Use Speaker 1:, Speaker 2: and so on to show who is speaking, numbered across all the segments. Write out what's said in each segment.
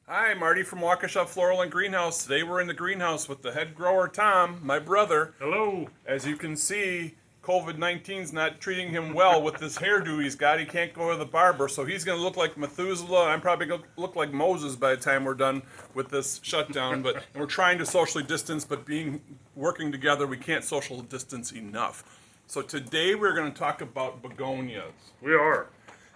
Speaker 1: Hi, Marty from Waukesha Floral and Greenhouse. Today we're in the greenhouse with the head grower, Tom, my brother.
Speaker 2: Hello.
Speaker 1: As you can see, COVID-19's not treating him well with this hairdo he's got. He can't go to the barber, so he's going to look like Methuselah. I'm probably going to look like Moses by the time we're done with this shutdown. But we're trying to socially distance, but working together, we can't social distance enough. So today we're going to talk about begonias.
Speaker 2: We are.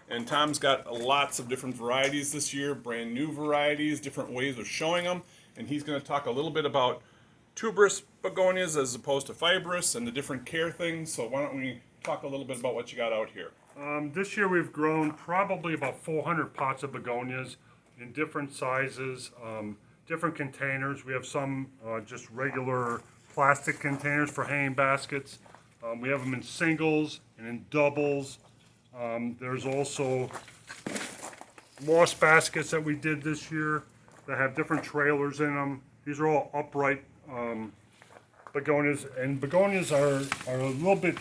Speaker 1: And Tom's got lots of different varieties this year, brand new varieties, different ways of showing them. And he's going to talk a little bit about tuberous begonias as opposed to fibrous and the different care things. So why don't we talk a little bit about what you got out here?
Speaker 2: This year we've grown probably about 400 pots of begonias in different sizes, different containers. We have some just regular plastic containers for hanging baskets. We have them in singles and in doubles. There's also moss baskets that we did this year that have different trailers in them. These are all upright begonias, and begonias are a little bit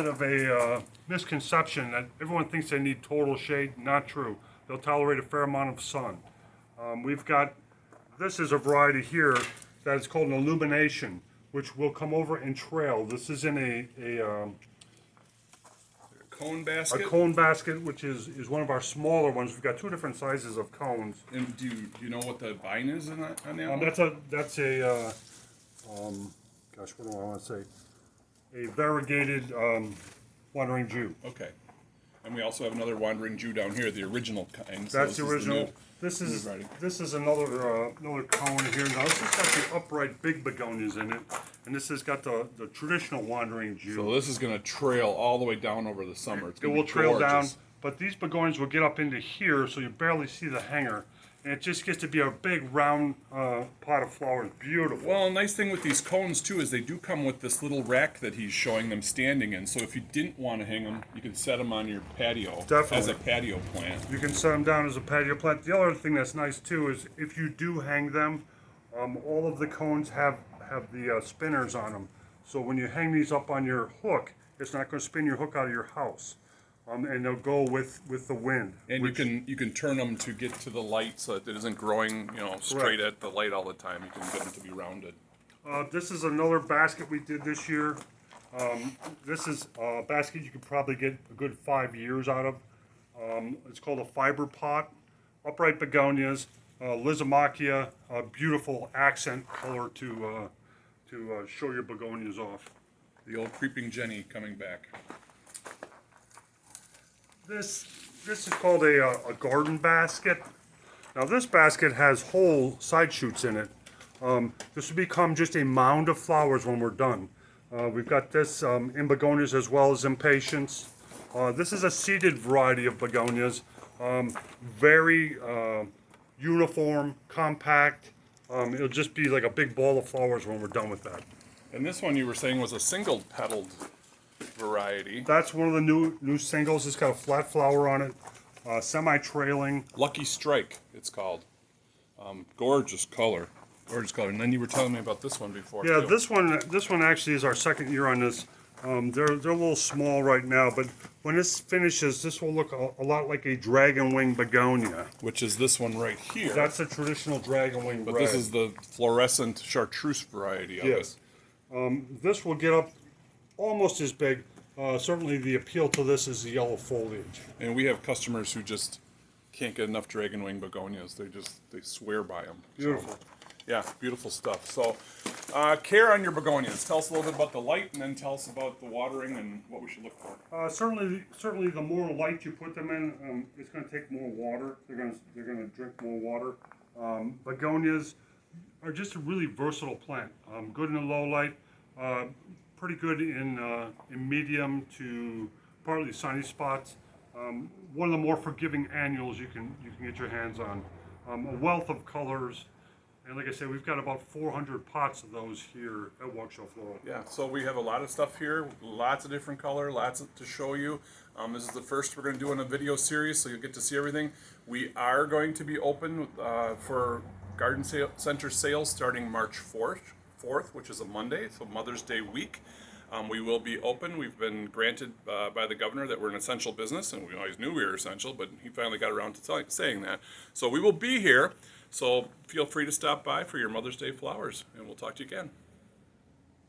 Speaker 2: of a misconception that everyone thinks they need total shade. Not true. They'll tolerate a fair amount of sun. We've got, this is a variety here that is called an illumination, which will come over and trail. This is in a
Speaker 1: Cone basket?
Speaker 2: a cone basket, which is one of our smaller ones. We've got two different sizes of cones.
Speaker 1: And do you know what the vine is on that one?
Speaker 2: That's a gosh, what do I want to say? A variegated wandering Jew.
Speaker 1: Okay. And we also have another wandering Jew down here, the original kind.
Speaker 2: That's the
Speaker 1: this
Speaker 2: original.
Speaker 1: Is
Speaker 2: This
Speaker 1: variety.
Speaker 2: is another cone here. Now this has got the upright big begonias in it, and this has got the traditional wandering Jew.
Speaker 1: So this is going to trail all the way down over the summer. It's
Speaker 2: It
Speaker 1: going to
Speaker 2: will
Speaker 1: be
Speaker 2: trail down,
Speaker 1: gorgeous.
Speaker 2: but these begonias will get up into here, so you barely see the hanger, and it just gets to be a big round pot of flowers. Beautiful.
Speaker 1: Well, a nice thing with these cones too is they do come with this little rack that he's showing them standing in. So if you didn't want to hang them, you can set them on your patio
Speaker 2: Definitely.
Speaker 1: as a patio plant.
Speaker 2: You can set them down as a patio plant. The other thing that's nice too is if you do hang them, all of the cones have the spinners on them. So when you hang these up on your hook, it's not going to spin your hook out of your house, and they'll go with the wind.
Speaker 1: And
Speaker 2: which-
Speaker 1: you can turn them to get to the light so that it isn't growing straight
Speaker 2: Correct.
Speaker 1: at the light all the time. You can get them to be rounded.
Speaker 2: This is another basket we did this year. This is a basket you could probably get a good 5 years out of. It's called a fiber pot. Upright begonias, Lizomachia, a beautiful accent color to show your begonias off.
Speaker 1: The old creeping Jenny coming back.
Speaker 2: This is called a garden basket. Now this basket has whole side shoots in it. This will become just a mound of flowers when we're done. We've got this in begonias as well as impatiens. This is a seeded variety of begonias. Very uniform, compact. It'll just be like a big ball of flowers when we're done with that.
Speaker 1: And this one you were saying was a single petaled variety.
Speaker 2: That's one of the new singles. It's got a flat flower on it, semi-trailing.
Speaker 1: Lucky Strike, it's called. Gorgeous color. Gorgeous color. And then you were telling me about this one before.
Speaker 2: Yeah,
Speaker 1: too.
Speaker 2: this one actually is our second year on this. They're a little small right now, but when this finishes, this will look a lot like a dragon wing begonia.
Speaker 1: Which is this one right here.
Speaker 2: That's the traditional dragon wing.
Speaker 1: But this is the fluorescent chartreuse variety of
Speaker 2: yes. This will get up almost as big. Certainly, the appeal to this is the yellow foliage.
Speaker 1: it. And we have customers who just can't get enough dragon wing begonias. They swear by them.
Speaker 2: Beautiful.
Speaker 1: Yeah, beautiful stuff. So, care on your begonias. Tell us a little bit about the light, and then tell us about the watering and what we should look for.
Speaker 2: Certainly, the more light you put them in, it's going to take more water. They're going to drink more water. Begonias are just a really versatile plant. Good in the low light, pretty good in medium to partly sunny spots. One of the more forgiving annuals you can get your hands on. A wealth of colors. And like I said, we've got about 400 pots of those here at Waukesha Floral.
Speaker 1: Yeah, so we have a lot of stuff here, lots of different color, lots to show you. This is the first we're going to do in a video series, so you'll get to see everything. We are going to be open for garden center sales starting March 4th, which is a Monday, so Mother's Day week. We will be open. We've been granted by the governor that we're an essential business, and we always knew we were essential, but he finally got around to saying that. So we will be here. So feel free to stop by for your Mother's Day flowers, and we'll talk to you again.